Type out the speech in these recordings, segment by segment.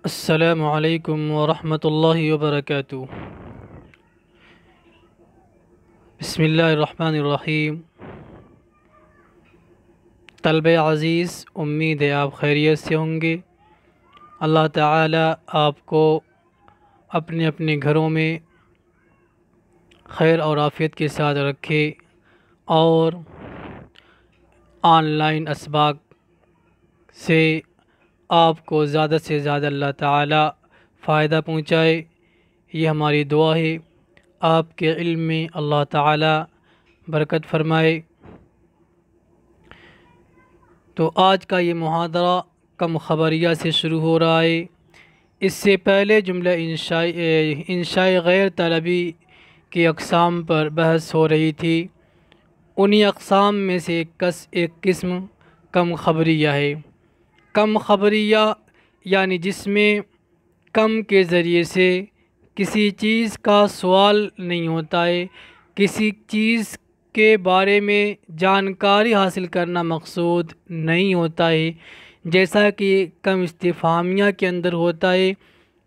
السلام علیکم ورحمۃ اللہ وبرکاتہ۔ بسم اللہ الرحمن الرحیم۔ طلبہ عزیز، امید ہے آپ خیریت سے ہوں گے۔ اللہ تعالی آپ کو اپنے اپنے گھروں میں خیر اور عافیت کے ساتھ رکھے اور آن لائن اسباق سے آپ کو زیادہ سے زیادہ اللہ تعالی فائدہ پہنچائے، یہ ہماری دعا ہے۔ آپ کے علم میں اللہ تعالی برکت فرمائے۔ تو آج کا یہ محاضرہ کم خبریہ سے شروع ہو رہا ہے۔ اس سے پہلے جملہ انشاء غیر طلبی کی اقسام پر بحث ہو رہی تھی۔ انہی اقسام میں سے ایک قسم کم خبریہ ہے۔ کم خبریہ یعنی جس میں کم کے ذریعے سے کسی چیز کا سوال نہیں ہوتا ہے، کسی چیز کے بارے میں جانکاری حاصل کرنا مقصود نہیں ہوتا ہے، جیسا کہ کم استفہامیہ کے اندر ہوتا ہے۔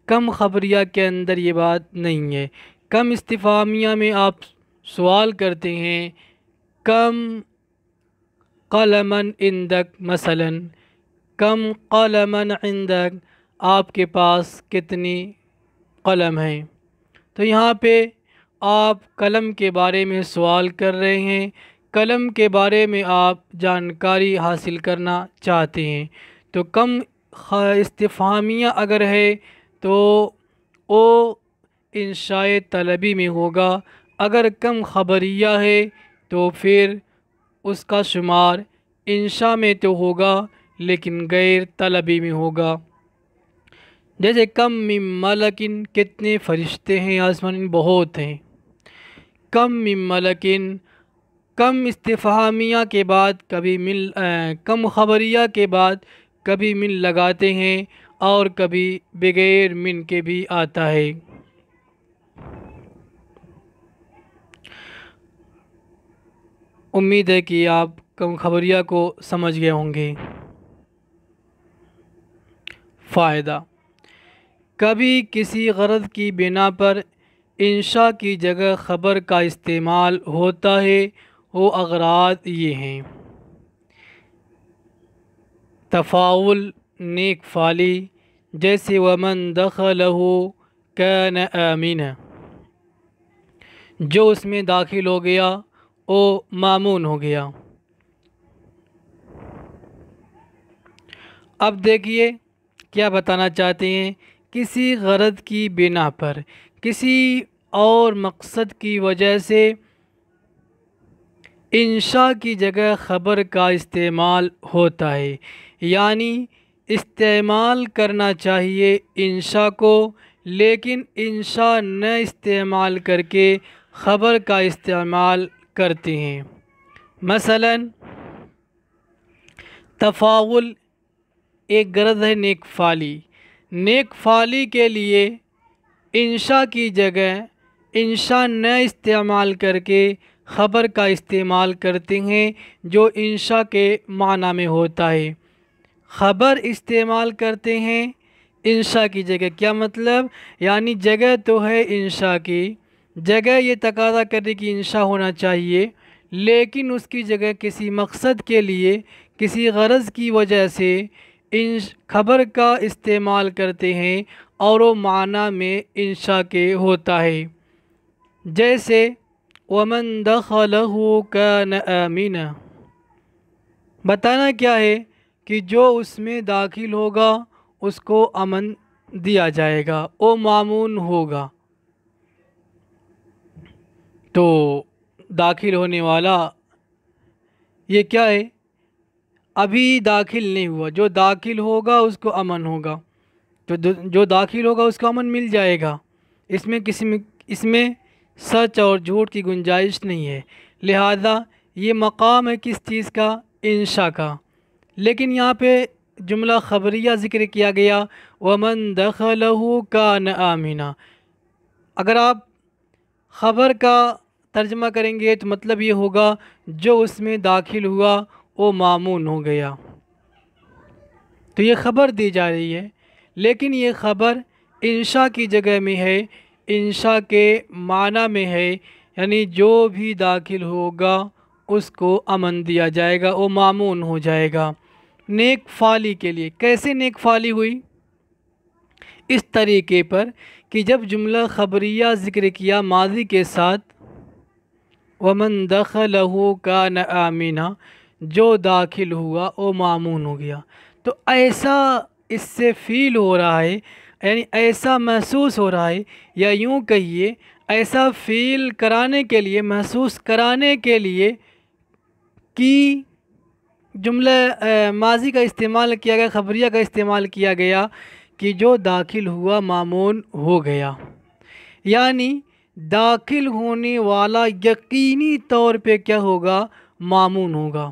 کم خبریہ کے اندر یہ بات نہیں ہے۔ کم استفہامیہ میں آپ سوال کرتے ہیں کم قلمن عندک، مثلا کم قلمن عندک، آپ کے پاس کتنی قلم ہیں۔ تو یہاں پہ آپ قلم کے بارے میں سوال کر رہے ہیں، قلم کے بارے میں آپ جانکاری حاصل کرنا چاہتے ہیں۔ تو کم استفہامیہ اگر ہے تو وہ انشاء طلبی میں ہوگا، اگر کم خبریہ ہے تو پھر اس کا شمار انشاء میں تو ہوگا لیکن غیر طلبی میں ہوگا۔ جیسے کم من ملکن، کتنے فرشتے ہیں آسمان میں؟ بہت ہیں۔ کم من ملکن، کم استفہامیہ کے بعد کبھی کم خبریہ کے بعد کبھی من لگاتے ہیں اور کبھی بغیر من کے بھی آتا ہے۔ امید ہے کہ آپ کم خبریہ کو سمجھ گئے ہوں گے۔ فائدہ: کبھی کسی غرض کی بنا پر انشاء کی جگہ خبر کا استعمال ہوتا ہے، وہ اغراض یہ ہیں: تفاعل، نیک فعلی، جیسے ومن دخلہ کان آمنا، جو اس میں داخل ہو گیا وہ مامون ہو گیا۔ اب دیکھیے کیا بتانا چاہتے ہیں۔ کسی غرض کی بنا پر، کسی اور مقصد کی وجہ سے انشاء کی جگہ خبر کا استعمال ہوتا ہے، یعنی استعمال کرنا چاہیے انشاء کو، لیکن انشاء نہ استعمال کر کے خبر کا استعمال کرتے ہیں۔ مثلا تفاعل ایک غرض ہے نیک فعلی، نیک فعلی کے لیے انشاء کی جگہ انشاء نہ استعمال کر کے خبر کا استعمال کرتے ہیں جو انشاء کے معنی میں ہوتا ہے۔ خبر استعمال کرتے ہیں انشاء کی جگہ، کیا مطلب؟ یعنی جگہ تو ہے انشاء کی، جگہ یہ تقاضا کرنے کی انشاء ہونا چاہیے، لیکن اس کی جگہ کسی مقصد کے لیے، کسی غرض کی وجہ سے خبر کا استعمال کرتے ہیں اور وہ معنی میں انشاء کے ہوتا ہے۔ جیسے ومن دخلہ کان آمنا، بتانا کیا ہے کہ جو اس میں داخل ہوگا اس کو امن دیا جائے گا، وہ مامون ہوگا۔ تو داخل ہونے والا یہ کیا ہے؟ ابھی داخل نہیں ہوا، جو داخل ہوگا اس کو امن ہوگا، تو جو داخل ہوگا اس کو امن مل جائے گا۔ اس میں سچ اور جھوٹ کی گنجائش نہیں ہے، لہذا یہ مقام ہے کس چیز کا؟ انشاء کا۔ لیکن یہاں پہ جملہ خبریہ ذکر کیا گیا ومن دخلہ کان آمنا۔ اگر آپ خبر کا ترجمہ کریں گے تو مطلب یہ ہوگا جو اس میں داخل ہوا وہ مامون ہو گیا. تو یہ خبر دی جا رہی ہے، لیکن یہ خبر انشاء کی جگہ میں ہے، انشاء کے معنی میں ہے، یعنی جو بھی داخل ہوگا اس کو امن دیا جائے گا، وہ مامون ہو جائے گا. نیک فعلی کے لیے کیسے نیک فعلی ہوئی؟ اس طریقے پر کہ جب جملہ خبریہ ذکر کیا ماضی کے ساتھ، وَمَن دَخَلَهُ كَانَ آمِنًا، جو داخل ہوا وہ مامون ہو گیا. تو ایسا اس سے فیل ہو رہا ہے، یعنی ایسا محسوس ہو رہا ہے، یا یوں کہیے ایسا فیل کرانے کے لیے، محسوس کرانے کے لیے کہ جملہ ماضی کا استعمال کیا گیا، خبریہ کا استعمال کیا گیا کہ جو داخل ہوا مامون ہو گیا. یعنی داخل ہونے والا یقینی طور پہ کیا ہوگا؟ مامون ہوگا.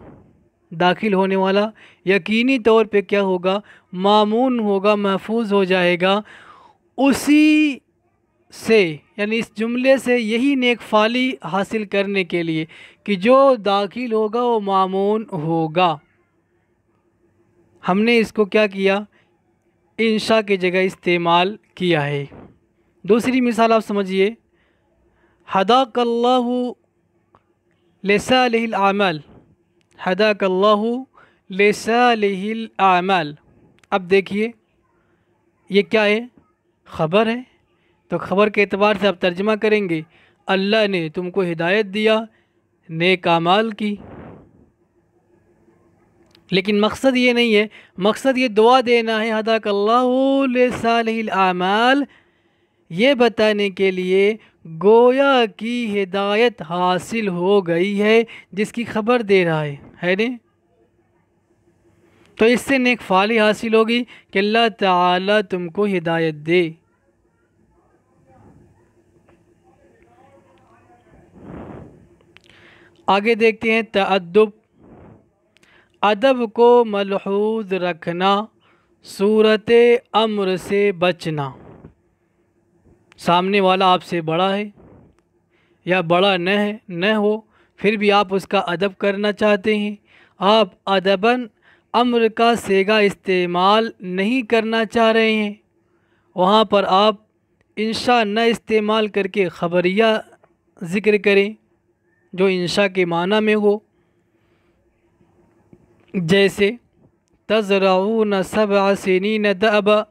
داخل ہونے والا یقینی طور پہ کیا ہوگا؟ مامون ہوگا، محفوظ ہو جائے گا. اسی سے یعنی اس جملے سے یہی نیک فعلی حاصل کرنے کے لیے کہ جو داخل ہوگا وہ مامون ہوگا، ہم نے اس کو کیا کیا؟ انشاء کی جگہ استعمال کیا ہے. دوسری مثال آپ سمجھیے، ہداک اللہ لصالح الاعمال، ہداک اللہ لصالح الاعمال. اب دیکھیے یہ کیا ہے؟ خبر ہے. تو خبر کے اعتبار سے آپ ترجمہ کریں گے اللہ نے تم کو ہدایت دیا نیک اعمال کی. لیکن مقصد یہ نہیں ہے، مقصد یہ دعا دینا ہے ہداک اللہ لصالح الاعمال، یہ بتانے کے لیے گویا کی ہدایت حاصل ہو گئی ہے جس کی خبر دے رہا ہے نہیں؟ تو اس سے نیک فعلی حاصل ہوگی کہ اللہ تعالیٰ تم کو ہدایت دے. آگے دیکھتے ہیں تأدب. ادب کو ملحوظ رکھنا، صورت امر سے بچنا. سامنے والا آپ سے بڑا ہے یا بڑا نہ ہو، پھر بھی آپ اس کا ادب کرنا چاہتے ہیں. آپ ادباً امر کا صیغہ استعمال نہیں کرنا چاہ رہے ہیں، وہاں پر آپ انشاء نہ استعمال کر کے خبریہ ذکر کریں جو انشاء کے معنی میں ہو. جیسے تزرعون 7 سنین دأبا،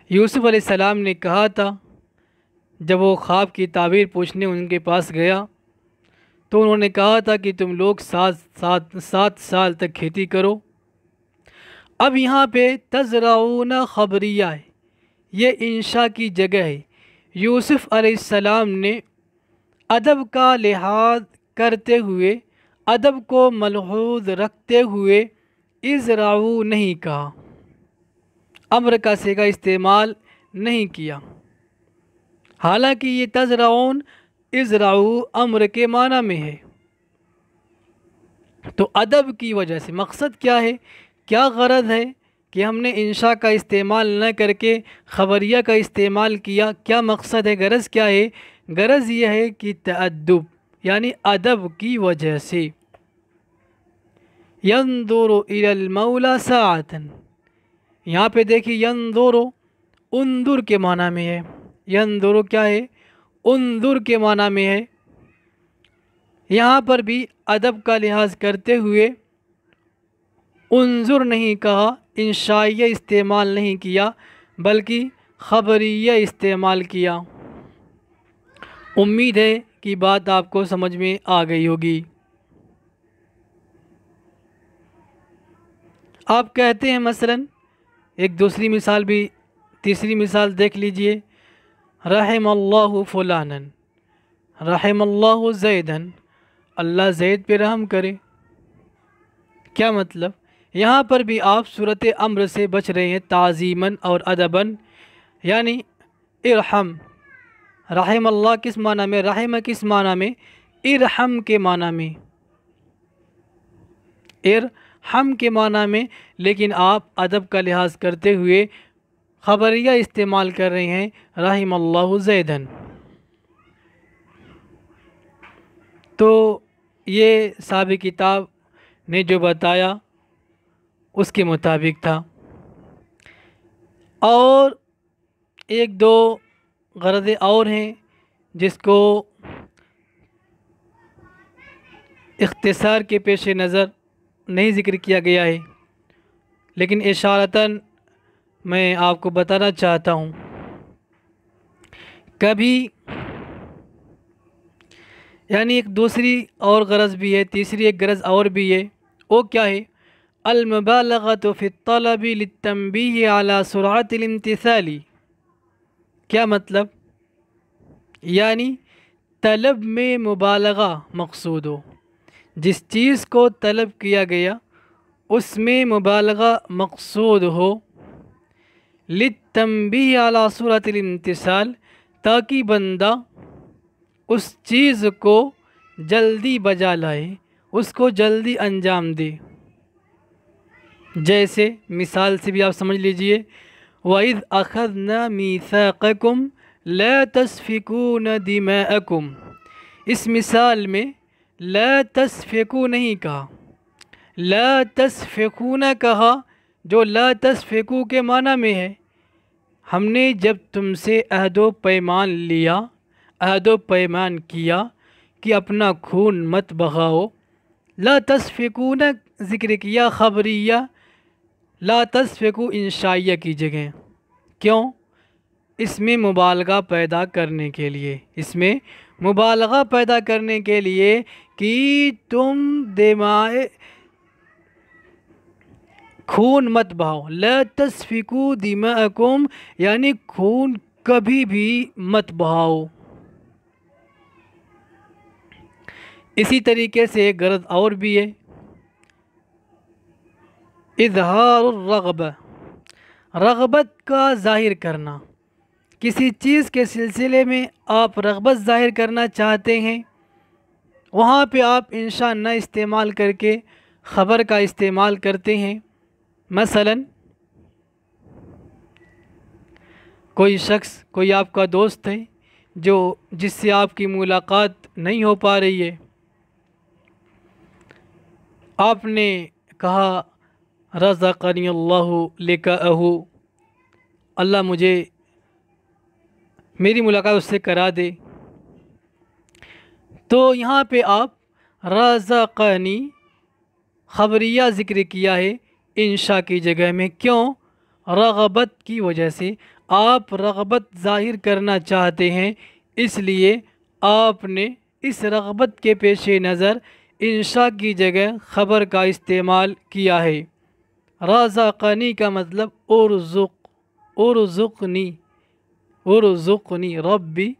یوسف علیہ السلام نے کہا تھا جب وہ خواب کی تعبیر پوچھنے ان کے پاس گیا تو انہوں نے کہا تھا کہ تم لوگ 7 سال تک کھیتی کرو. اب یہاں پہ تزرعون خبریہ ہے، یہ انشاء کی جگہ ہے. یوسف علیہ السلام نے ادب کا لحاظ کرتے ہوئے، ادب کو ملحوظ رکھتے ہوئے ازرعوا نہیں کہا، امر کا صیغہ استعمال نہیں کیا، حالانکہ یہ تزرعون ازرعوا امر کے معنی میں ہے. تو ادب کی وجہ سے مقصد کیا ہے، کیا غرض ہے کہ ہم نے انشاء کا استعمال نہ کر کے خبریہ کا استعمال کیا؟ کیا مقصد ہے، غرض کیا ہے؟ غرض یہ ہے کہ تأدب یعنی ادب کی وجہ سے. ينظر الى المولى ساعة، یہاں پہ دیکھیے ينظر انظر کے معنی میں ہے. ينظر کیا ہے؟ انظر کے معنی میں ہے. یہاں پر بھی ادب کا لحاظ کرتے ہوئے انظر نہیں کہا، انشائیہ استعمال نہیں کیا، بلکہ خبریہ استعمال کیا. امید ہے کہ بات آپ کو سمجھ میں آ گئی ہوگی. آپ کہتے ہیں مثلا ایک دوسری مثال بھی، تیسری مثال دیکھ لیجئے، رحم اللہ فلانا، رحم اللہ زیدن، اللہ زید پہ رحم کرے. کیا مطلب؟ یہاں پر بھی آپ صورت امر سے بچ رہے ہیں تعظیماً اور ادباً. یعنی ارحم، رحم اللہ کس معنی میں، رحم کس معنی میں، ارحم کے معنی میں، ارحم کے معنی میں. لیکن آپ ادب کا لحاظ کرتے ہوئے خبریہ استعمال کر رہے ہیں رحم اللہ زیدن۔ تو یہ صاحب کتاب نے جو بتایا اس کے مطابق تھا۔ اور ایک دو غرض اور ہیں جس کو اختصار کے پیش نظر نہیں ذکر کیا گیا ہے، لیکن اشارتاً میں آپ کو بتانا چاہتا ہوں۔ کبھی یعنی ایک دوسری اور غرض بھی ہے، تیسری ایک غرض اور بھی ہے، وہ کیا ہے؟ المبالغۃ فی الطلب للتنبیہ علی سرعۃ الامتثال۔ کیا مطلب؟ یعنی طلب میں مبالغہ مقصود ہو، جس چیز کو طلب کیا گیا اس میں مبالغہ مقصود ہو، للتنبیہ علی سرعۃ الامتثال، تاکہ بندہ اس چیز کو جلدی بجا لائے، اس کو جلدی انجام دے۔ جیسے مثال سے بھی آپ سمجھ لیجئے، وَإِذْ أَخَذْنَا مِيثَاقَكُمْ لَا تَسْفِكُونَ دِمَاءَكُمْ، اس مثال میں لا تسفکو نہیں کہا، لا تسفکون کہا، جو لا تسفکو کے معنی میں ہے۔ ہم نے جب تم سے عہد و پیمان لیا، عہد و پیمان کیا کہ اپنا خون مت بہاؤ، لا تسفکون ذکر کیا خبریہ، لا تسفکو انشائیہ کی جگہ۔ کیوں؟ اس میں مبالغہ پیدا کرنے کے لیے، اس میں مبالغہ پیدا کرنے کے لیے کہ تم خون مت بہاؤ، لا تسفکو دماءکم، یعنی خون کبھی بھی مت بہاؤ۔ اسی طریقے سے ایک غرض اور بھی ہے، اظہار الرغبہ، رغبت کا ظاہر کرنا۔ کسی چیز کے سلسلے میں آپ رغبت ظاہر کرنا چاہتے ہیں، وہاں پہ آپ انشاء نہ استعمال کر کے خبر کا استعمال کرتے ہیں۔ مثلاً کوئی شخص، کوئی آپ کا دوست ہے جس سے آپ کی ملاقات نہیں ہو پا رہی ہے، آپ نے کہا رزقنی اللہ لقاءہ، اللہ مجھے میری ملاقات اس سے کرا دے، تو یہاں پہ آپ رزقنی خبریہ ذکر کیا ہے انشاء کی جگہ میں۔ کیوں؟ رغبت کی وجہ سے، آپ رغبت ظاہر کرنا چاہتے ہیں، اس لیے آپ نے اس رغبت کے پیش نظر انشاء کی جگہ خبر کا استعمال کیا ہے۔ رزقنی کا مطلب ارزقنی، ارزقنی ربی،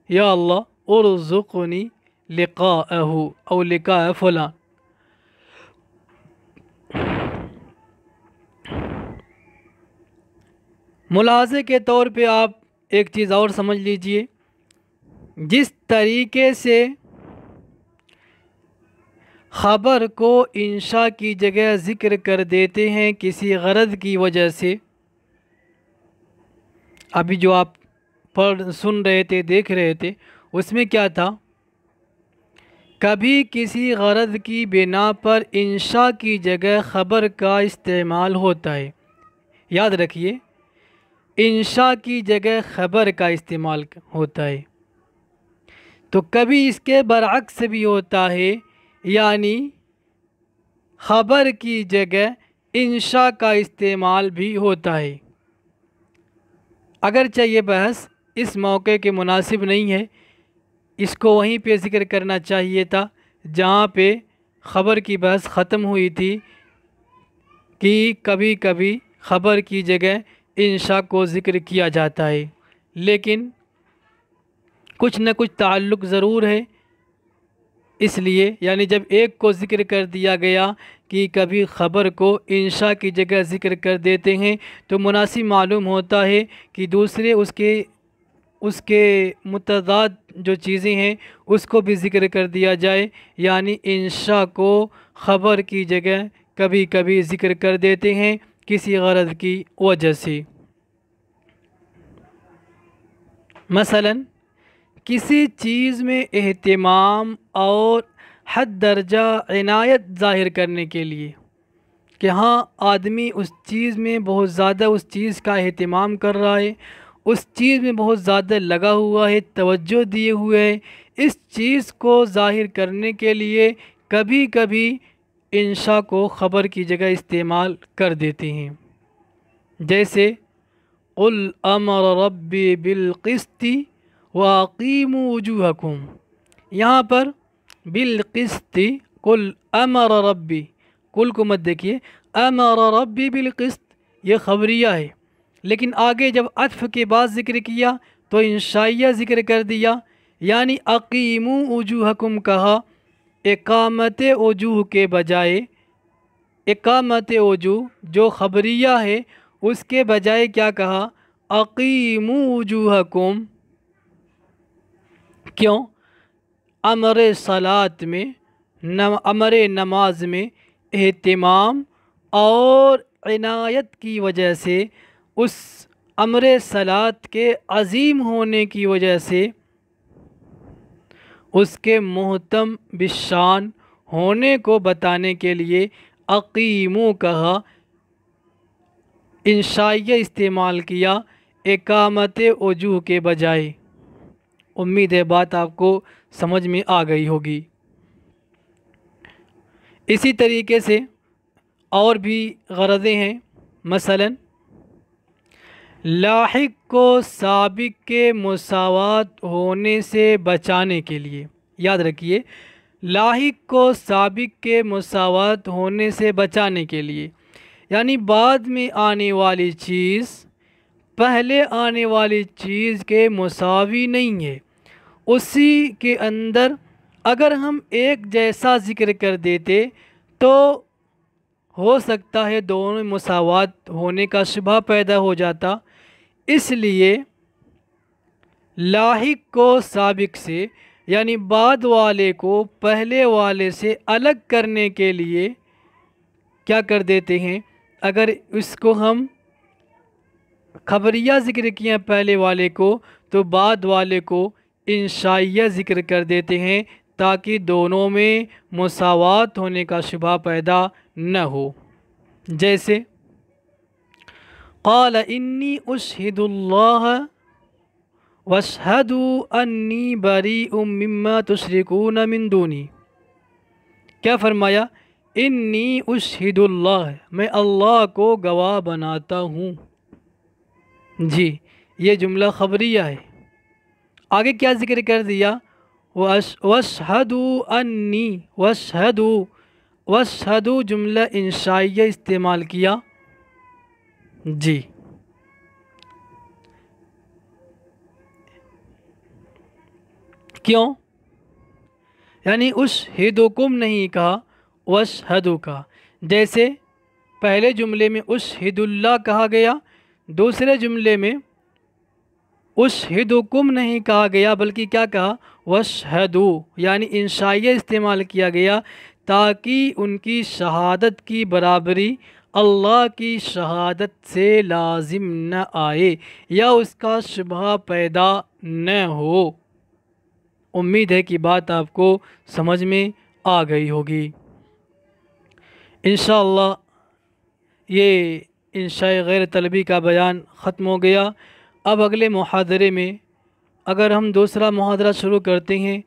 یا اللہ ارزقنی لقاءہ او لقاء فلان۔ ملاحظے کے طور پہ آپ ایک چیز اور سمجھ لیجئے، جس طریقے سے خبر کو انشاء کی جگہ ذکر کر دیتے ہیں کسی غرض کی وجہ سے، ابھی جو آپ سن رہے تھے، دیکھ رہے تھے، اس میں کیا تھا؟ کبھی کسی غرض کی بنا پر انشاء کی جگہ خبر کا استعمال ہوتا ہے۔ یاد رکھیے، انشاء کی جگہ خبر کا استعمال ہوتا ہے۔ تو کبھی اس کے برعکس بھی ہوتا ہے، یعنی خبر کی جگہ انشاء کا استعمال بھی ہوتا ہے۔ اگرچہ یہ بحث اس موقع کے مناسب نہیں ہے، اس کو وہیں پہ ذکر کرنا چاہیے تھا جہاں پہ خبر کی بحث ختم ہوئی تھی، کہ کبھی کبھی خبر کی جگہ انشاء کو ذکر کیا جاتا ہے، لیکن کچھ نہ کچھ تعلق ضرور ہے۔ اس لیے یعنی جب ایک کو ذکر کر دیا گیا کہ کبھی خبر کو انشاء کی جگہ ذکر کر دیتے ہیں، تو مناسب معلوم ہوتا ہے کہ دوسرے اس کے متضاد جو چیزیں ہیں اس کو بھی ذکر کر دیا جائے، یعنی انشاء کو خبر کی جگہ کبھی کبھی ذکر کر دیتے ہیں کسی غرض کی وجہ سے۔ مثلاً کسی چیز میں اہتمام اور حد درجہ عنایت ظاہر کرنے کے لیے کہ ہاں آدمی اس چیز میں بہت زیادہ اس چیز کا اہتمام کر رہا ہے، اس چیز میں بہت زیادہ لگا ہوا ہے، توجہ دیے ہوئے ہے، اس چیز کو ظاہر کرنے کے لیے کبھی کبھی انشاء کو خبر کی جگہ استعمال کر دیتے ہیں، جیسے قل امر ربی بالقسط واقیموا وجوہکم، یہاں پر بالقسط قل امر ربی، کل کو مت دیکھیے، امر ربی بالقسط یہ خبریہ ہے، لیکن آگے جب عطف کے بعد ذکر کیا تو انشائیہ ذکر کر دیا، یعنی اقیموا وجوہکم کہا، اقامت وجوہ کے بجائے، اقامت وجوہ جو خبریہ ہے اس کے بجائے کیا کہا، اقیموا وجوہکم۔ کیوں؟ امر صلاۃ میں، امر نماز میں اہتمام اور عنایت کی وجہ سے، اس امر صلاۃ کے عظیم ہونے کی وجہ سے، اس کے محتم بالشان ہونے کو بتانے کے لیے اقیمو کہا، انشائیہ استعمال کیا اقامت وجوہ کے بجائے۔ امید ہے بات آپ کو سمجھ میں آ گئی ہوگی۔ اسی طریقے سے اور بھی غرضیں ہیں، مثلاً لاحق کو سابق کے مساوات ہونے سے بچانے کے لیے، یاد رکھیے لاحق کو سابق کے مساوات ہونے سے بچانے کے لیے، یعنی بعد میں آنے والی چیز پہلے آنے والی چیز کے مساوی نہیں ہے، اسی کے اندر اگر ہم ایک جیسا ذکر کر دیتے تو ہو سکتا ہے دونوں مساوات ہونے کا شبہ پیدا ہو جاتا، اس لیے لاحق کو سابق سے یعنی بعد والے کو پہلے والے سے الگ کرنے کے لیے کیا کر دیتے ہیں، اگر اس کو ہم خبریہ ذکر کیا پہلے والے کو تو بعد والے کو انشائیہ ذکر کر دیتے ہیں تاکہ دونوں میں مساوات ہونے کا شبہ پیدا نہ ہو، جیسے قال انی اشہد اللہ واشہدوا انی بریء مما تشرکون من دونی، کیا فرمایا، انی اشہد اللہ، میں اللہ کو گواہ بناتا ہوں، جی یہ جملہ خبریہ ہے۔ آگے کیا ذکر کر دیا، واشہدوا انی، واشہدوا جملہ انشائیہ استعمال کیا، جی کیوں؟ یعنی اشہدکم نہیں کہا، واشہدوا کہا، جیسے پہلے جملے میں اشہد اللہ کہا گیا، دوسرے جملے میں اشہدکم نہیں کہا گیا بلکہ کیا کہا، واشہدوا، یعنی انشائیہ استعمال کیا گیا تاکہ ان کی شہادت کی برابری اللہ کی شہادت سے لازم نہ آئے یا اس کا شبہ پیدا نہ ہو۔ امید ہے کہ بات آپ کو سمجھ میں آ گئی ہوگی۔ انشاءاللہ یہ انشاء غیر طلبی کا بیان ختم ہو گیا۔ اب اگلے محاضرے میں اگر ہم دوسرا محاضرہ شروع کرتے ہیں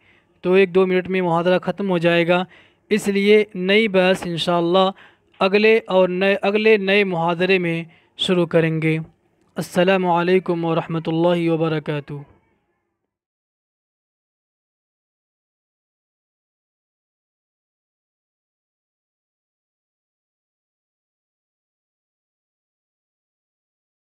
تو 1-2 منٹ میں محاضرہ ختم ہو جائے گا، اس لیے نئی بحث انشاءاللہ اگلے نئے محاضرے میں شروع کریں گے۔ السلام علیکم ورحمۃ اللہ وبرکاتہ۔